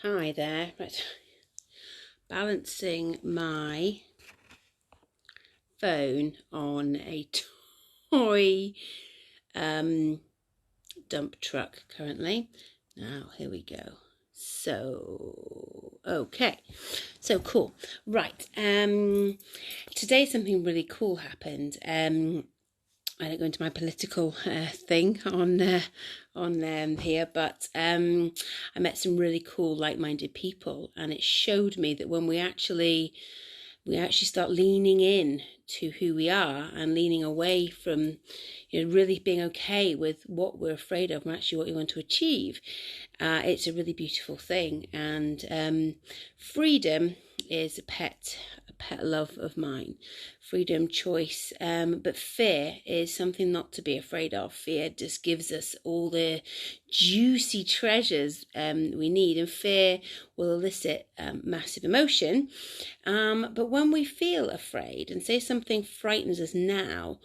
Hi there. Right. Balancing my phone on a toy dump truck currently. Now, here we go. Okay. So cool. Right. Today something really cool happened. I don't go into my political thing on here, but I met some really cool, like-minded people, and it showed me that when we actually start leaning in to who we are and leaning away from, really being okay with what we're afraid of and actually what we want to achieve, it's a really beautiful thing. And freedom is a pet love of mine. Freedom, choice, but fear is something not to be afraid of. Fear just gives us all the juicy treasures we need, and fear will elicit massive emotion. But when we feel afraid, and say something frightens us now,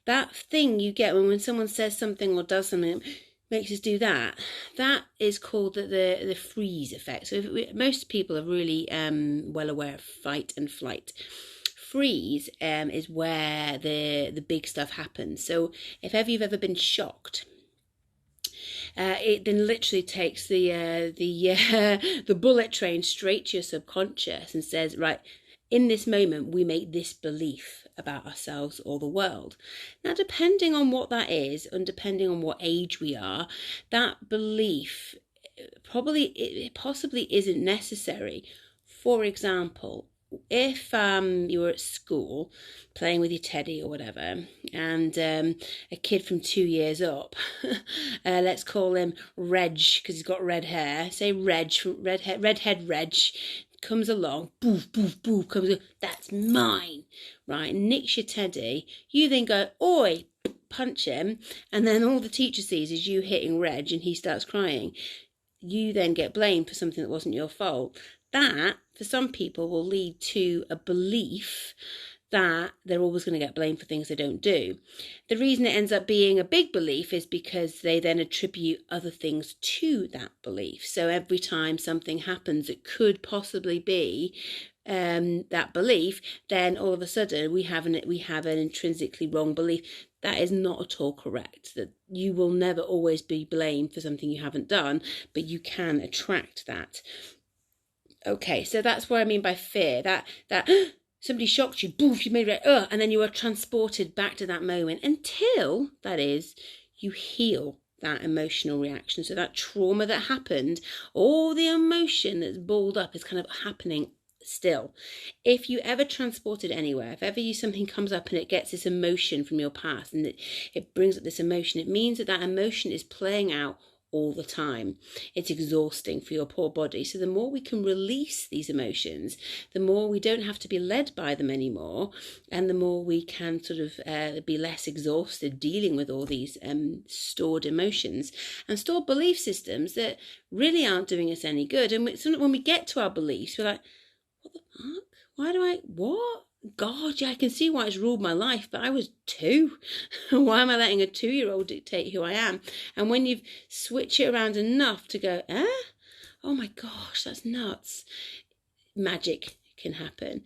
that thing you get when someone says something or does something makes us do that, that is called the freeze effect. So most people are really well aware of fight and flight. Freeze is where the big stuff happens. So if ever you've ever been shocked, it then literally takes the bullet train straight to your subconscious and says, right, in this moment, we make this belief about ourselves or the world. Now, depending on what that is, and depending on what age we are, that belief possibly isn't necessary. For example, if you were at school playing with your teddy or whatever, and a kid from 2 years up, let's call him Reg because he's got red hair. Say Reg, redhead Reg, comes along, boof, boof, boof, comes, that's mine, right? Nicks your teddy. You then go, oi, punch him, and then all the teacher sees is you hitting Reg, and he starts crying. You then get blamed for something that wasn't your fault. That, for some people, will lead to a belief that they're always going to get blamed for things they don't do. The reason it ends up being a big belief is because they then attribute other things to that belief. So every time something happens that could possibly be that belief, then all of a sudden we have an intrinsically wrong belief. That is not at all correct. That you will never always be blamed for something you haven't done, but you can attract that. Okay, so that's what I mean by fear. That somebody shocked you, boof, you made it, and then you are transported back to that moment until, that is, you heal that emotional reaction. So that trauma that happened, all the emotion that's balled up is kind of happening still. If you ever transported anywhere, if ever something comes up and it gets this emotion from your past and it brings up this emotion, it means that emotion is playing out all the time. It's exhausting for your poor body. So the more we can release these emotions, the more we don't have to be led by them anymore, and the more we can sort of be less exhausted dealing with all these stored emotions and stored belief systems that really aren't doing us any good. And when we get to our beliefs, we're like, what the fuck? What? God, yeah, I can see why it's ruled my life, but I was 2. Why am I letting a 2-year-old dictate who I am? And when you switch it around enough to go, oh my gosh, that's nuts, magic can happen.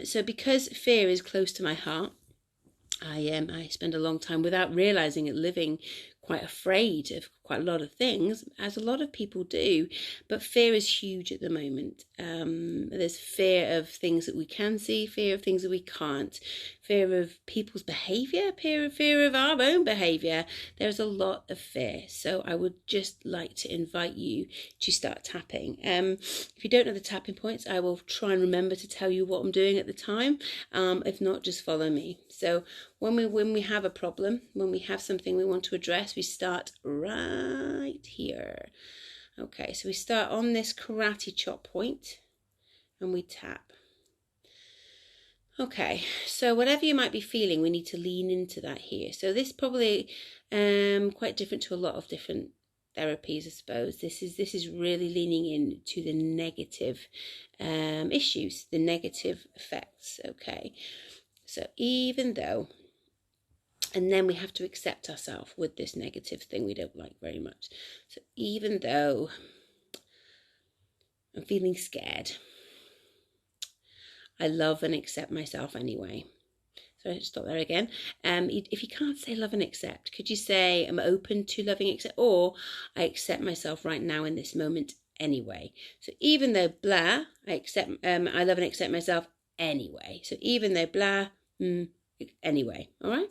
So because fear is close to my heart, I spend a long time without realizing it living quite afraid of quite a lot of things, as a lot of people do. But fear is huge at the moment. There's fear of things that we can see, fear of things that we can't, fear of people's behaviour, fear of our own behaviour. There's a lot of fear. So I would just like to invite you to start tapping. If you don't know the tapping points, I will try and remember to tell you what I'm doing at the time. If not, just follow me. So when we have a problem, when we have something we want to address, we start right here. Okay, so we start on this karate chop point and we tap. Okay, so whatever you might be feeling, we need to lean into that here. So this probably quite different to a lot of different therapies, I suppose. This is really leaning in to the negative issues, the negative effects. Okay, so even though, and then we have to accept ourselves with this negative thing we don't like very much. So even though I'm feeling scared. I love and accept myself anyway. So stop there again. If you can't say love and accept, could you say I'm open to loving accept, or I accept myself right now in this moment anyway. So even though blah, I love and accept myself anyway. So even though blah, anyway. All right.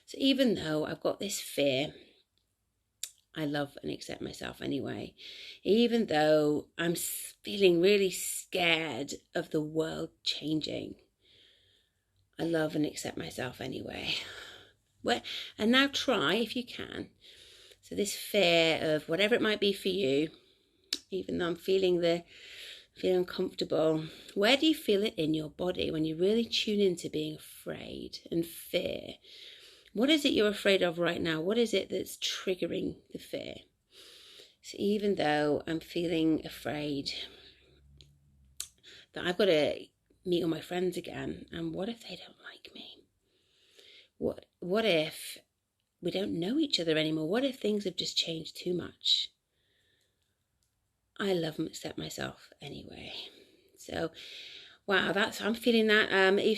So even though I've got this fear, I love and accept myself anyway. Even though I'm feeling really scared of the world changing, I love and accept myself anyway. And now try, if you can. So this fear of whatever it might be for you, even though I'm feeling uncomfortable, where do you feel it in your body when you really tune into being afraid and fear? What is it you're afraid of right now? What is it that's triggering the fear? So even though I'm feeling afraid that I've got to meet all my friends again, and what if they don't like me? What if we don't know each other anymore? What if things have just changed too much? I love and accept myself anyway. So, wow, I'm feeling that.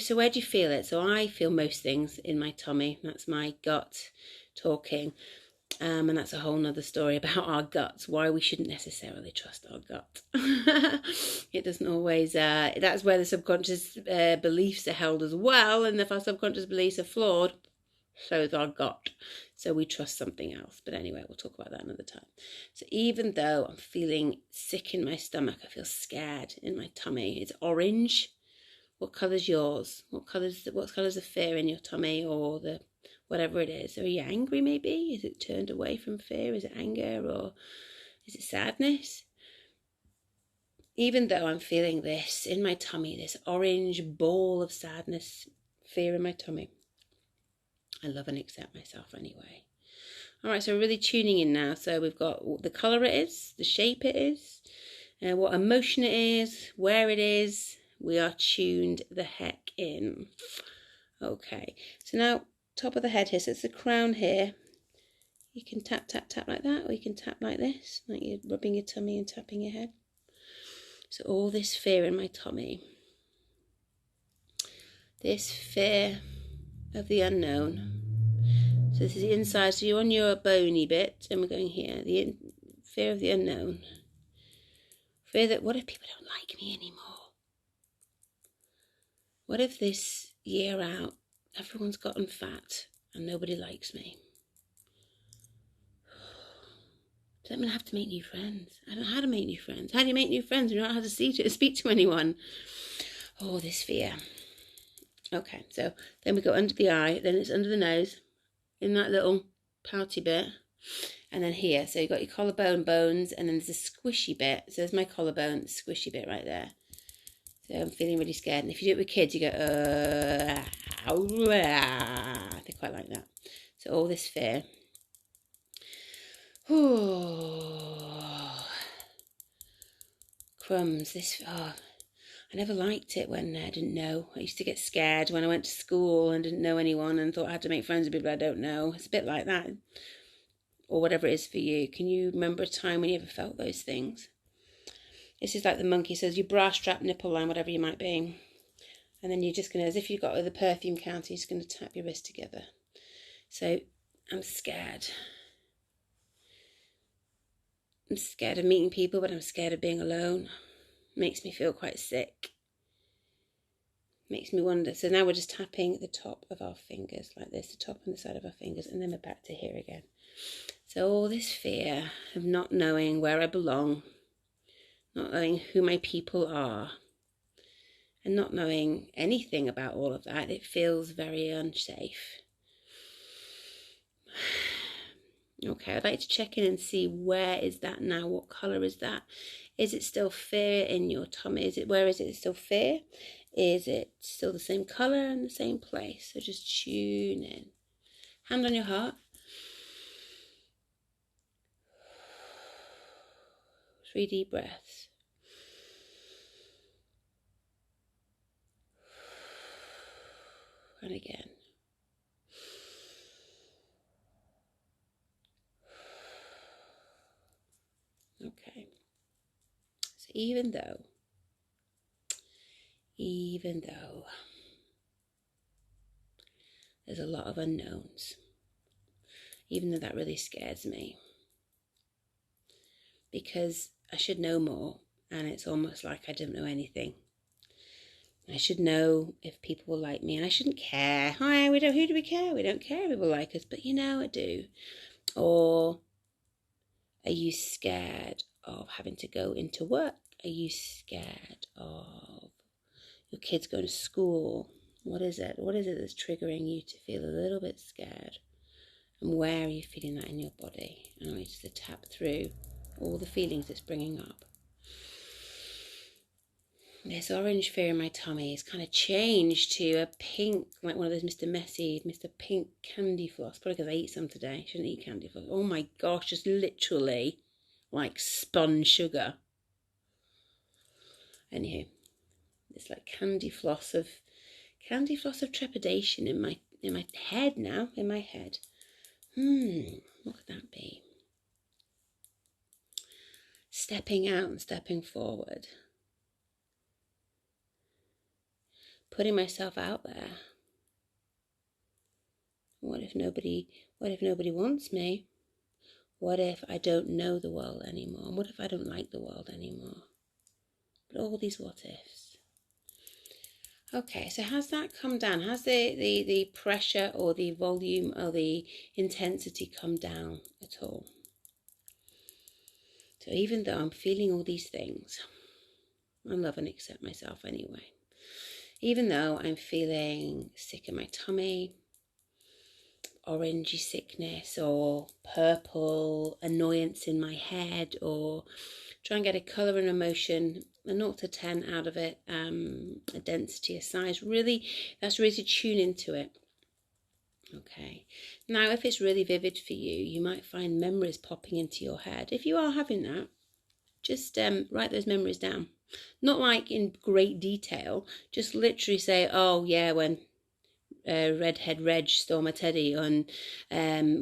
So where do you feel it? So I feel most things in my tummy. That's my gut talking. And that's a whole nother story about our guts, why we shouldn't necessarily trust our gut. It doesn't always, that's where the subconscious beliefs are held as well. And if our subconscious beliefs are flawed, so is our gut. So we trust something else. But anyway, we'll talk about that another time. So even though I'm feeling sick in my stomach, I feel scared in my tummy. It's orange. What colour's yours? What colour's the fear in your tummy, or the whatever it is? Are you angry maybe? Is it turned away from fear? Is it anger, or is it sadness? Even though I'm feeling this in my tummy, this orange ball of sadness, fear in my tummy, I love and accept myself anyway. All right, so we're really tuning in now. So we've got the colour it is, the shape it is, what emotion it is, where it is. We are tuned the heck in. Okay, so now top of the head here, so it's the crown here. You can tap, tap, tap like that, or you can tap like this, like you're rubbing your tummy and tapping your head. So all this fear in my tummy, this fear of the unknown. So this is the inside, so you're on your bony bit, and we're going here, the fear of the unknown. Fear that, what if people don't like me anymore? What if this year out, everyone's gotten fat and nobody likes me? So I'm going to have to make new friends. I don't know how to make new friends. How do you make new friends? You don't know how to speak to anyone. Oh, this fear. Okay, so then we go under the eye, then it's under the nose, in that little pouty bit, and then here. So you've got your collarbone bones, and then there's a squishy bit. So there's my collarbone, squishy bit right there. So I'm feeling really scared. And if you do it with kids, you go, they quite like that. So all this fear. Crumbs. I never liked it when I didn't know. I used to get scared when I went to school and didn't know anyone and thought I had to make friends with people I don't know. It's a bit like that. Or whatever it is for you. Can you remember a time when you ever felt those things? This is like the monkey says, your bra strap, nipple line, whatever you might be. And then you're just going to, as if you've got the perfume counter, you're just going to tap your wrist together. So I'm scared. I'm scared of meeting people, but I'm scared of being alone. Makes me feel quite sick. Makes me wonder. So now we're just tapping the top of our fingers like this, the top and the side of our fingers, and then we're back to here again. So all this fear of not knowing where I belong, not knowing who my people are, and not knowing anything about all of that, it feels very unsafe. Okay, I'd like to check in and see, where is that now? What colour is that? Is it still fear in your tummy? Where is it still fear? Is it still the same colour and the same place? So just tune in. Hand on your heart. 3 deep breaths. And again. Okay. So even though there's a lot of unknowns, even though that really scares me, because I should know more, and it's almost like I don't know anything. I should know if people will like me, and I shouldn't care. Who do we care? We don't care if people like us, but I do. Or are you scared of having to go into work? Are you scared of your kids going to school? What is it? What is it that's triggering you to feel a little bit scared? And where are you feeling that in your body? And I want you just to tap through all the feelings it's bringing up. This orange fear in my tummy has kind of changed to a pink, like one of those Mr. Pink candy floss. Probably because I ate some today. Shouldn't eat candy floss. Oh my gosh, just literally like spun sugar. Anywho, it's like candy floss of trepidation in my head now. In my head. What could that be? Stepping out and stepping forward. Putting myself out there. What if nobody wants me? What if I don't know the world anymore? What if I don't like the world anymore? But all these what ifs. Okay, so has that come down? Has the pressure or the volume or the intensity come down at all? So even though I'm feeling all these things, I love and accept myself anyway. Even though I'm feeling sick in my tummy, orangey sickness, or purple annoyance in my head, or try and get a colour and emotion, a 0 to 10 out of it, a density, a size. That's really to tune into it. Okay. Now, if it's really vivid for you, you might find memories popping into your head. If you are having that, just write those memories down. Not like in great detail, just literally say, oh yeah, when Redhead Reg stole my teddy, and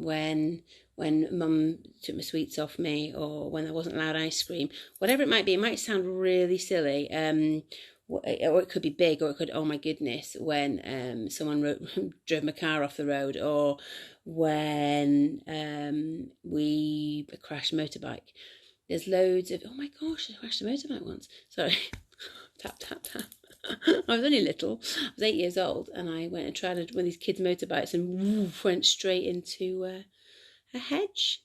when Mum took my sweets off me, or when I wasn't allowed ice cream, whatever it might be. It might sound really silly, or it could be big, or it could, oh my goodness, when someone drove my car off the road, or when we crashed a motorbike. There's loads of, oh my gosh, I crashed a motorbike once. Sorry, tap, tap, tap. I was only little. I was 8 years old, and I went and tried one of these kids' motorbikes and went straight into a hedge.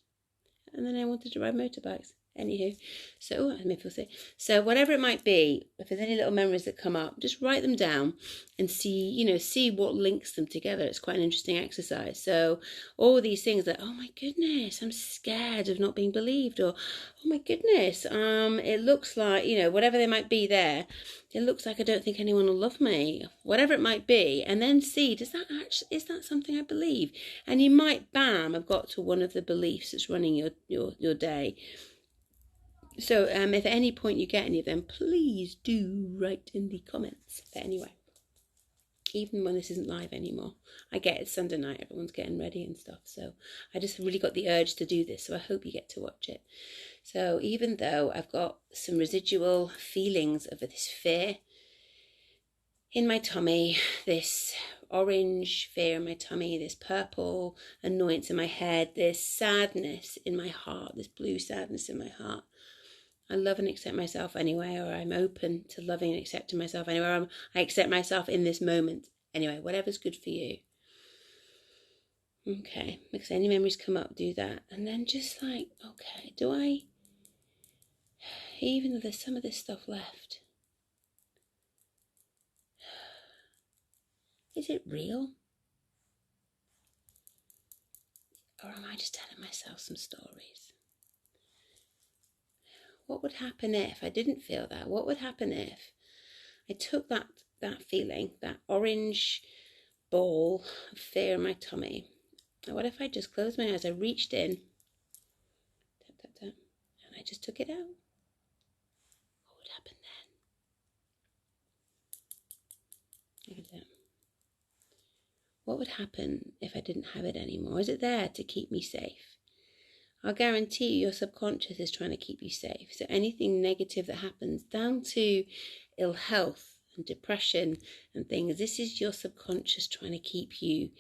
And then I wanted to ride motorbikes. Anywho, so I may feel sick. So whatever it might be, if there's any little memories that come up, just write them down and see what links them together. It's quite an interesting exercise. So all these things that, oh my goodness, I'm scared of not being believed, or oh my goodness, it looks like, whatever they might be there, it looks like I don't think anyone will love me, whatever it might be, and then see, is that something I believe? And you might, bam, have got to one of the beliefs that's running your day. So if at any point you get any of them, please do write in the comments. But anyway, even when this isn't live anymore, I get it's Sunday night, everyone's getting ready and stuff. So I just really got the urge to do this. So I hope you get to watch it. So even though I've got some residual feelings of this fear in my tummy, this orange fear in my tummy, this purple annoyance in my head, this sadness in my heart, this blue sadness in my heart, I love and accept myself anyway, or I'm open to loving and accepting myself anyway, or I accept myself in this moment. Anyway, whatever's good for you. Okay, because any memories come up, do that. And then just like, okay, even though there's some of this stuff left, is it real? Or am I just telling myself some stories? What would happen if I didn't feel that? What would happen if I took that feeling, that orange ball of fear in my tummy, and what if I just closed my eyes, I reached in, tap, tap, tap, and I just took it out? What would happen then? Look at that. What would happen if I didn't have it anymore? Is it there to keep me safe? I'll guarantee you your subconscious is trying to keep you safe. So anything negative that happens, down to ill health and depression and things, this is your subconscious trying to keep you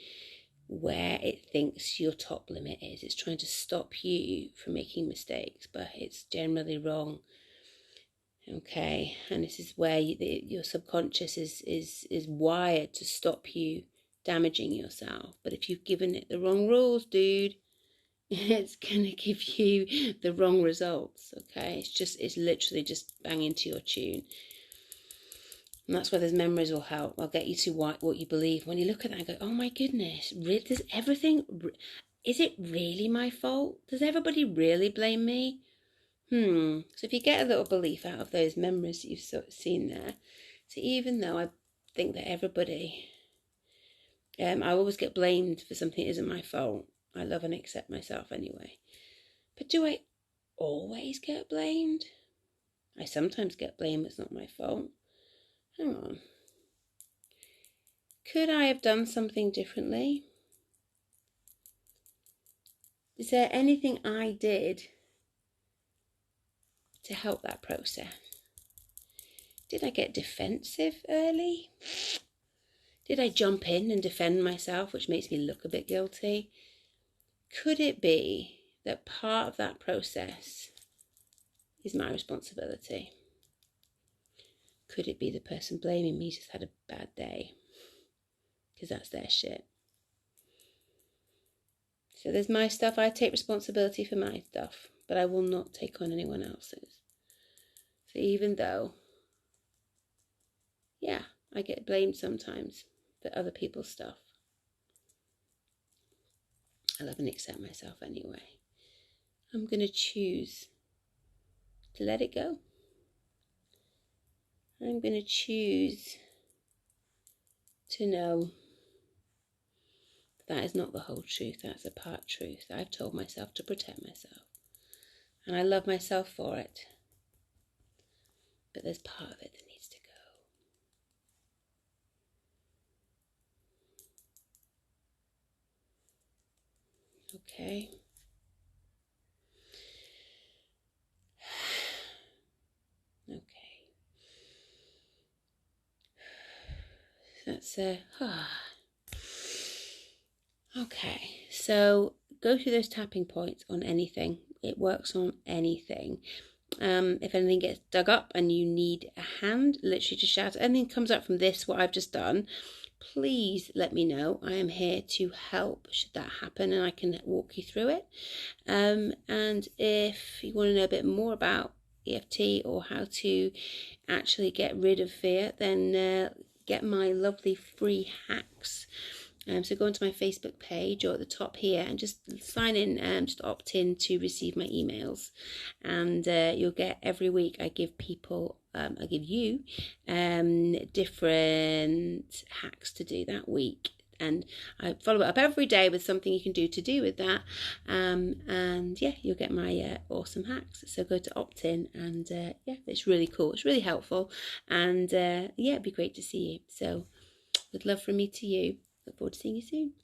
where it thinks your top limit is. It's trying to stop you from making mistakes, but it's generally wrong. Okay, and this is where your subconscious is wired to stop you damaging yourself. But if you've given it the wrong rules, dude, it's going to give you the wrong results. Okay, it's literally just bang into your tune. And that's where those memories will help. They'll get you to what you believe. When you look at that and go, oh my goodness, does everything, is it really my fault? Does everybody really blame me? So if you get a little belief out of those memories that you've sort of seen there, so even though I think that everybody, I always get blamed for something that isn't my fault. I love and accept myself anyway. But do I always get blamed? I sometimes get blamed, it's not my fault. Hang on. Could I have done something differently? Is there anything I did to help that process? Did I get defensive early? Did I jump in and defend myself, which makes me look a bit guilty? Could it be that part of that process is my responsibility? Could it be the person blaming me just had a bad day? Because that's their shit. So there's my stuff. I take responsibility for my stuff, but I will not take on anyone else's. So even though, yeah, I get blamed sometimes for other people's stuff, I love and accept myself anyway. I'm going to choose to let it go. I'm going to choose to know that is not the whole truth. That's a part truth. I've told myself to protect myself. And I love myself for it. But there's part of it that needs to go. Okay. Okay. That's okay. So go through those tapping points on anything. It works on anything. If anything gets dug up and you need a hand, literally just shout. Anything comes up from this, what I've just done, please let me know. I am here to help should that happen, and I can walk you through it. And if you want to know a bit more about EFT or how to actually get rid of fear, then get my lovely free hacks. So go onto my Facebook page or at the top here and just sign in, just opt in to receive my emails. And you'll get every week I give people, I give you different hacks to do that week. And I follow it up every day with something you can do to do with that. And yeah, you'll get my awesome hacks. So go to opt in, and yeah, it's really cool. It's really helpful. And yeah, it'd be great to see you. So with love from me to you. Look forward to seeing you soon.